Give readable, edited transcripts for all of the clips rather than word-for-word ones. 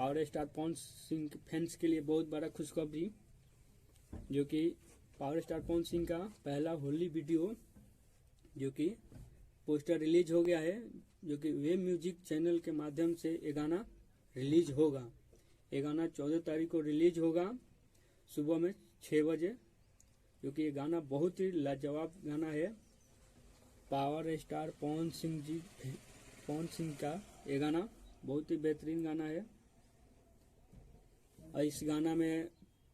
Power star Pawan Singh fans के लिए बहुत बड़ा खुशखबरी, जो कि पावर स्टार पवन सिंह का पहला होली वीडियो जो कि पोस्टर रिलीज हो गया है, जो कि वेब म्यूजिक चैनल के माध्यम से ये गाना रिलीज होगा। ये गाना 14 तारीख को रिलीज होगा सुबह में 6 बजे, क्योंकि ये गाना बहुत ही लाजवाब गाना है। पावर स्टार पवन सिंह का ये गाना बहुत ही बेहतरीन गाना है। और इस गाना में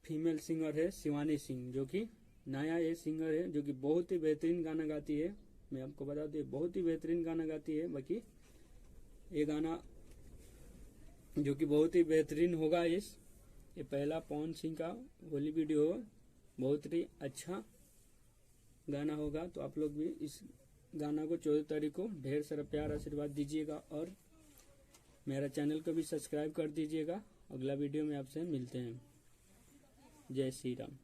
फीमेल सिंगर है शिवानी सिंह, जो कि नया ये सिंगर है, जो कि बहुत ही बेहतरीन गाना गाती है। मैं आपको बता दूं बहुत ही बेहतरीन गाना गाती है। बाकी ये गाना जो कि बहुत ही बेहतरीन होगा। ये पहला पवन सिंह का होली वीडियो बहुत ही अच्छा गाना होगा। तो आप लोग भी इस गाना को 14 तारीख को ढेर सारा प्यार आशीर्वाद दीजिएगा और मेरा चैनल को भी सब्सक्राइब कर दीजिएगा। अगला वीडियो में आपसे मिलते हैं। जय श्री राम।